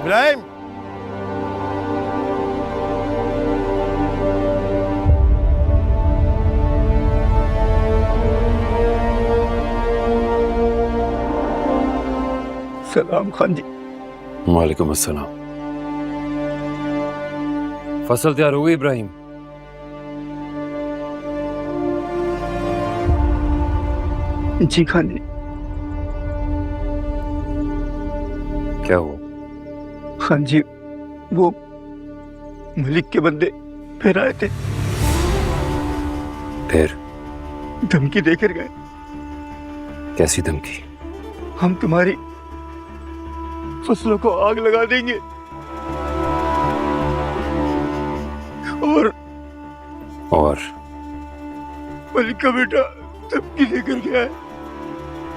इब्राहिम, सलाम खान जी। वालेकुम अस्सलाम। फसल तैयार हो गई इब्राहिम? जी खान जी। क्या हुआ? खान जी, वो मलिक के बंदे फिर आए थे, फिर? धमकी देकर गए, कैसी धमकी? हम तुम्हारी फसलों को आग लगा देंगे और मलिक का बेटा धमकी देकर गया है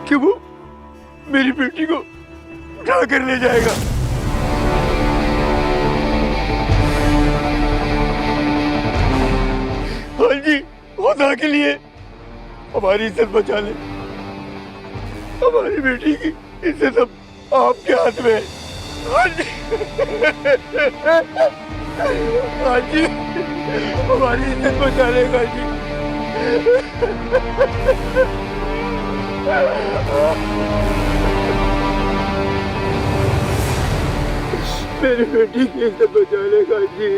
कि वो मेरी बेटी को उठा कर ले जाएगा। हाँ जी, खुदा के लिए हमारी इज्जत बचा ले, हमारी बेटी की इज्जत अब आपके हाथ में है। हाँ जी, हाँ जी, हमारी इज्जत बचा लेगा जी। मेरी बेटी की इज्जत बचा लेगा जी।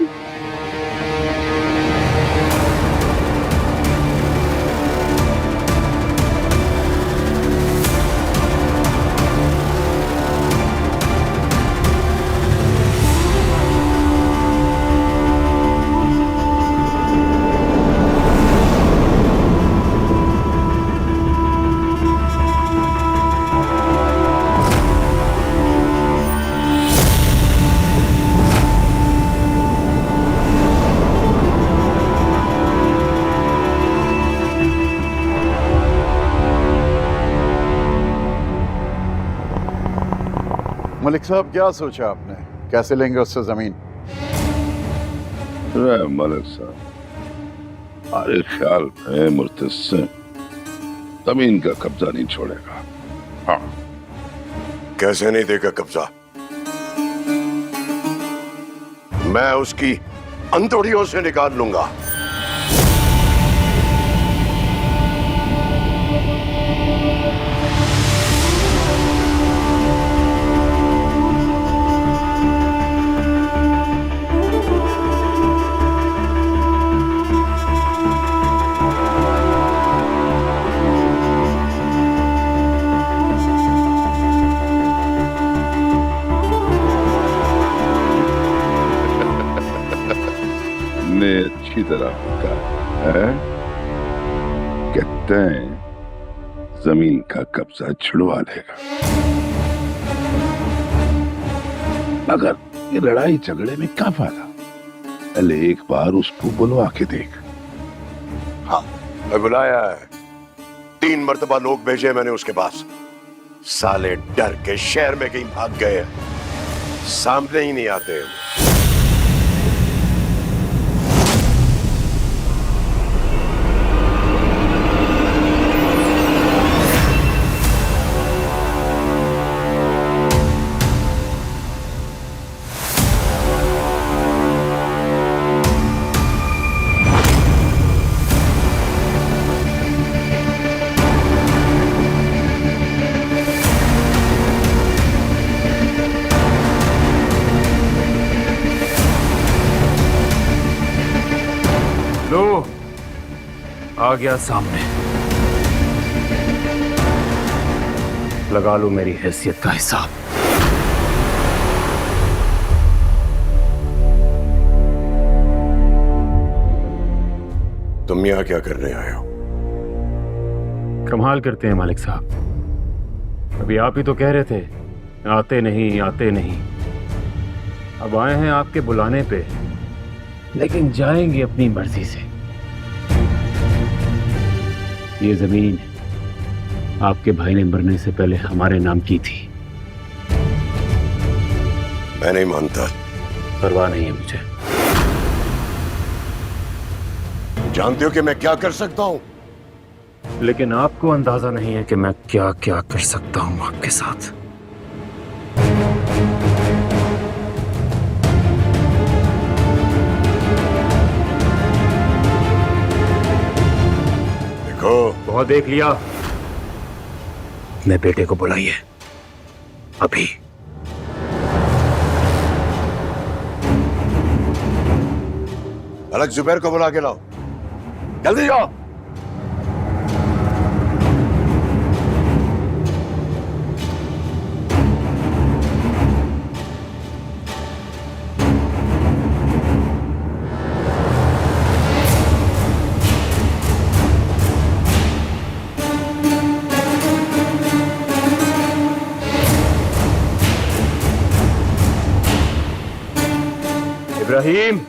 मलिक साहब, क्या सोचा आपने? कैसे लेंगे उससे जमीन? मलिक साहब, हमारे ख्याल में मुर्तसिम जमीन का कब्जा नहीं छोड़ेगा। हाँ। कैसे नहीं देगा कब्जा? मैं उसकी अंतड़ियों से निकाल लूंगा। ने अच्छी तरह कहा है, कहते हैं जमीन का कब्जा छुड़वा लेगा, मगर ये लड़ाई झगड़े में क्या फायदा? पहले एक बार उसको बुलवा के देख। हाँ, मैं बुलाया है। 3 मर्तबा लोग भेजे मैंने उसके पास। साले डर के शहर में कहीं भाग गए, सामने ही नहीं आते। लो, आ गया सामने। लगा लो मेरी हैसियत का हिसाब। तुम यहां क्या करने आए हो? कमाल करते हैं मालिक साहब। अभी आप ही तो कह रहे थे आते नहीं आते नहीं। अब आए हैं आपके बुलाने पे, लेकिन जाएंगे अपनी मर्जी से। ये जमीन आपके भाई ने मरने से पहले हमारे नाम की थी। मैं नहीं मानता। परवाह नहीं है मुझे। जानते हो कि मैं क्या कर सकता हूं? लेकिन आपको अंदाजा नहीं है कि मैं क्या क्या कर सकता हूं आपके साथ। बहुत देख लिया। मैं बेटे को बुलाइए अभी। अलग जुबैर को बुला के लाओ, जल्दी जाओ। इब्राहिम,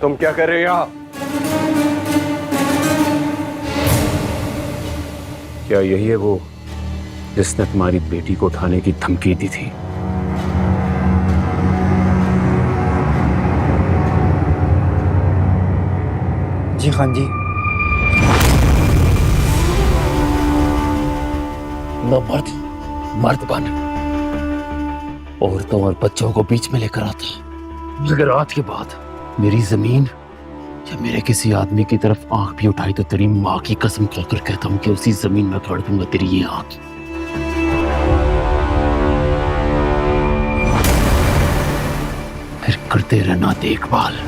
तुम क्या कर रहे हो यहां? क्या यही है वो जिसने तुम्हारी बेटी को उठाने की धमकी दी थी? जी हाँ जी। न मर्द बन, औरतों और बच्चों को बीच में लेकर आता। मगर आज के बाद मेरी जमीन या मेरे किसी आदमी की तरफ आंख भी उठाई तो तेरी माँ की कसम खाकर कहता हूं कि उसी जमीन में गाड़ दूंगा तेरी ये आंख। फिर करते रहना देखभाल।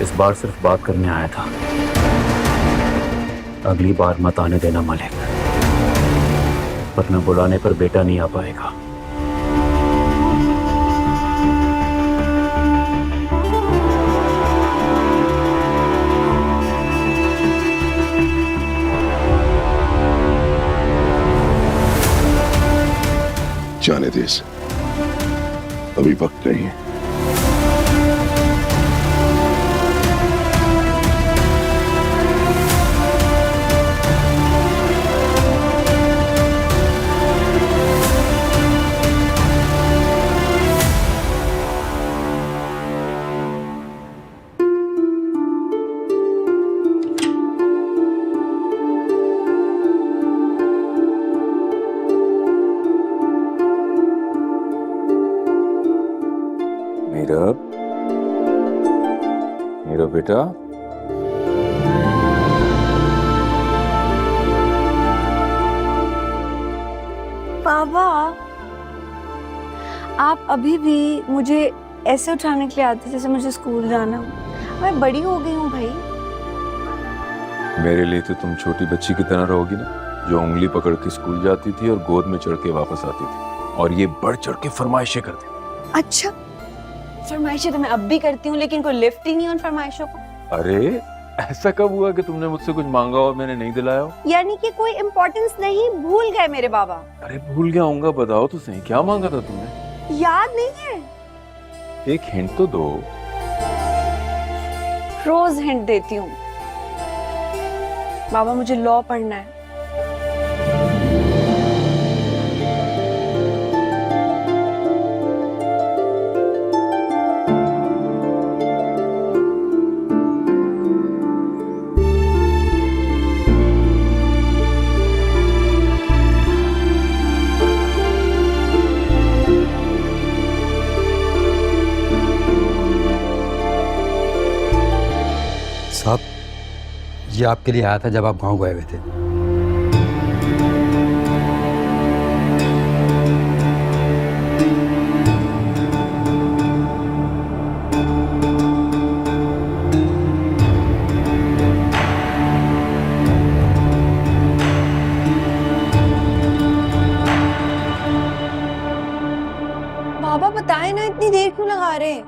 इस बार सिर्फ बात करने आया था, अगली बार मत आने देना मलिक, वरना बुलाने पर बेटा नहीं आ पाएगा। जाने दे इसे, अभी वक्त नहीं है। मेरा बेटा, पापा, आप अभी भी मुझे ऐसे उठाने के लिए आते जैसे मुझे स्कूल जाना हो। मैं बड़ी हो गई हूँ भाई। मेरे लिए तो तुम छोटी बच्ची की तरह रहोगी ना, जो उंगली पकड़ के स्कूल जाती थी और गोद में चढ़ के वापस आती थी, और ये बढ़ चढ़ के फरमाइशें करती। अच्छा, फरमाइशें तो मैं अब भी करती हूँ, लेकिन कोई लिफ्ट ही नहीं उन फरमाइशों को। अरे ऐसा कब हुआ कि तुमने मुझसे कुछ मांगा और मैंने नहीं दिलाया हो? यानी कि कोई इम्पोर्टेंस नहीं, भूल गए मेरे बाबा। अरे भूल गया होऊंगा, बताओ तो सही, क्या मांगा था तुमने? याद नहीं है? एक हिंट तो दो। रोज हिंट देती हूँ बाबा, मुझे लॉ पढ़ना है। साहब, ये आपके लिए आया था जब आप गांव गए हुए थे। बाबा बताए ना, इतनी देर क्यों लगा रहे?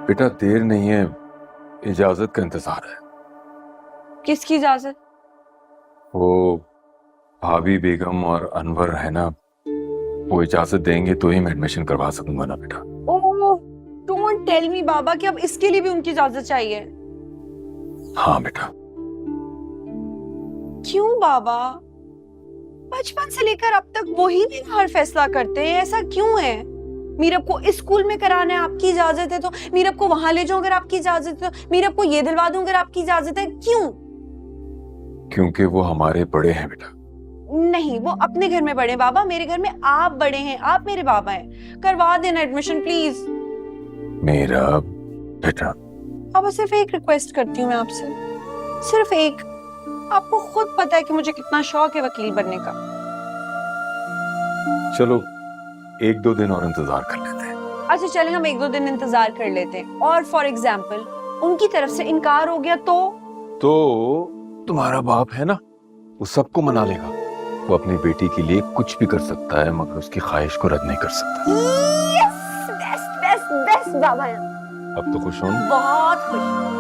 बेटा देर नहीं है, इजाजत का इंतजार है। किसकी इजाजत? वो भाभी बेगम और अनवर है ना, वो इजाजत देंगे तो ही मैं एडमिशन करवा सकूंगा ना बेटा। ओह, डोंट टेल मी बाबा कि अब इसके लिए भी उनकी इजाजत चाहिए। हाँ बेटा। क्यों बाबा? बचपन से लेकर अब तक वही मेरा हर फैसला करते हैं, ऐसा क्यों है? मीरब को इस स्कूल में कराना है, आपकी इजाजत है तो मीरब को वहां ले जाऊं अगर आपकी इजाजत है तो, मीरब को ये दिलवा दूं अगर आपकी इजाजत है। क्यों? क्योंकि वो हमारे बड़े हैं बेटा। नहीं, वो अपने घर में बड़े हैं बाबा, मेरे घर में आप बड़े हैं, आप मेरे बाबा हैं। करवा देना एडमिशन प्लीज। मेरा बेटा। अब सिर्फ एक रिक्वेस्ट करती हूँ मैं आपसे, सिर्फ एक। आपको खुद पता है कि मुझे कितना शौक है वकील बनने का। चलो 1-2 दिन और इंतजार कर लेते हैं। अच्छा चले, हम 1-2 दिन इंतजार कर लेते हैं। और फॉर एग्जाम्पल उनकी तरफ से इनकार हो गया तो तुम्हारा बाप है ना, वो सबको मना लेगा। वो अपनी बेटी के लिए कुछ भी कर सकता है मगर उसकी ख्वाहिश को रद्द नहीं कर सकता। बेस्ट बेस्ट बेस्ट बाबा। अब तो खुश हो? बहुत खुश।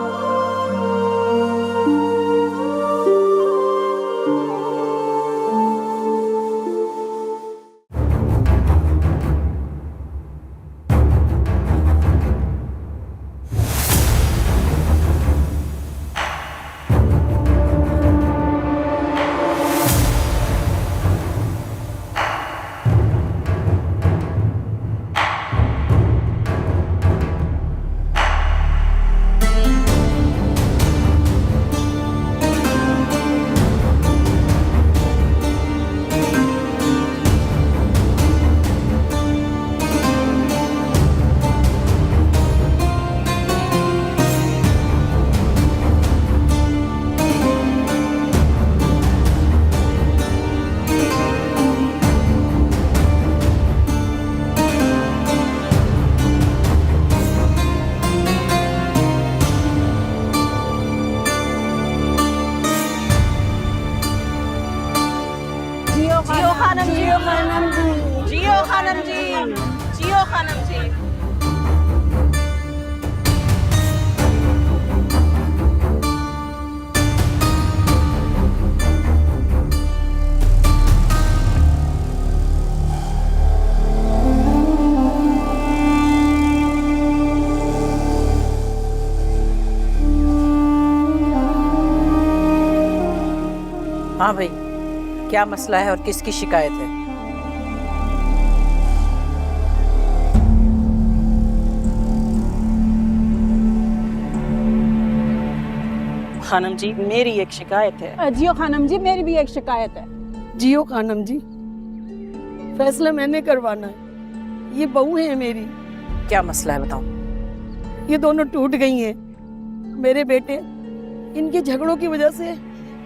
हाँ भाई, क्या मसला है और किसकी शिकायत है? खानम जी, मेरी एक शिकायत है। जियो खानम जी, मेरी भी एक शिकायत है। जियो खानम जी, फैसला मैंने करवाना है। ये बहू है मेरी। क्या मसला है बताओ। ये दोनों टूट गई हैं। मेरे बेटे इनके झगड़ों की वजह से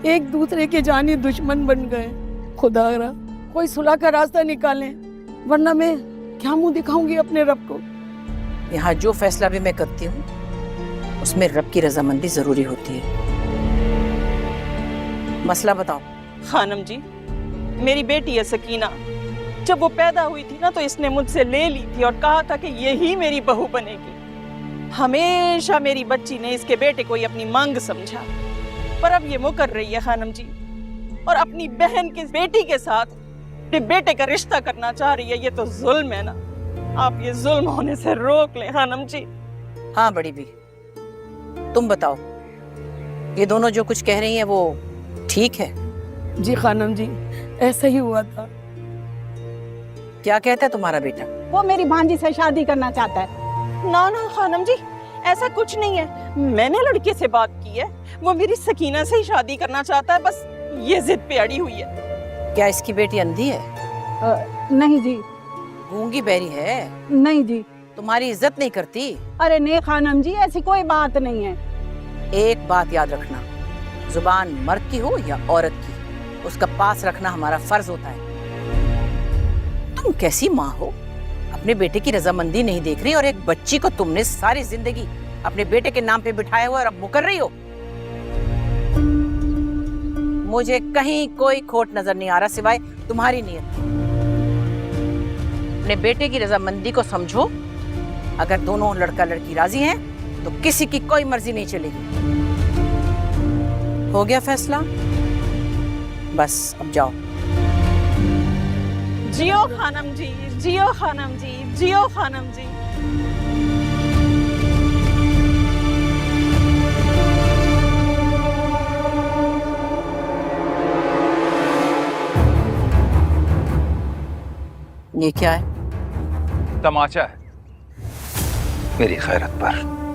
एक दूसरे के जानी दुश्मन बन गए। खुदारा कोई सुलह का रास्ता निकालें, वरना मैं क्या मुंह दिखाऊंगी अपने रब को। यहाँ जो फैसला भी मैं करती हूँ उसमें रब की रजामंदी जरूरी होती है। मसला बताओ। खानम जी, मेरी बेटी है सकीना। जब वो पैदा हुई थी ना तो इसने मुझसे ले ली थी और कहा था कि यही मेरी बहू बनेगी। हमेशा मेरी बच्ची ने इसके बेटे को ही अपनी मांग समझा, पर अब ये मुकर रही है खानम जी, और अपनी बहन की बेटी के साथ अपने बेटे का रिश्ता करना चाह रही है। ये तो जुल्म है ना। आप ये जुल्म होने से रोक ले खानम जी। हाँ बड़ी भी, तुम बताओ, ये दोनों जो कुछ कह रही हैं वो ठीक है? जी खानम जी, ऐसा ही हुआ था। क्या कहता है तुम्हारा बेटा? वो मेरी भांजी से शादी करना चाहता है। ना ना खानम जी, ऐसा कुछ नहीं है। मैंने लड़के से बात की है, वो मेरी सकीना से ही शादी करना चाहता है। बस ये जिद पे अड़ी हुई है। क्या इसकी बेटी अंधी है? नहीं जी। गूंगी बहरी है? नहीं जी। तुम्हारी इज्जत नहीं करती? अरे नहीं खानम जी, ऐसी कोई बात नहीं है। एक बात याद रखना, जुबान मर्द की हो या औरत की, उसका पास रखना हमारा फर्ज होता है। तुम कैसी माँ हो, अपने बेटे की रजामंदी नहीं देख रही, और एक बच्ची को तुमने सारी जिंदगी अपने बेटे के नाम पे बिठाया हुआ और अब मुकर रही हो। मुझे कहीं कोई खोट नजर नहीं आ रहा सिवाय तुम्हारी नीयत। अपने बेटे की रजामंदी को समझो। अगर दोनों लड़का लड़की राजी हैं तो किसी की कोई मर्जी नहीं चलेगी। हो गया फैसला? बस अब जाओ। जियो खानम जी, जियो खानम जी, जियो खानम जी। ये क्या है? तमाचा है मेरी खैरत पर।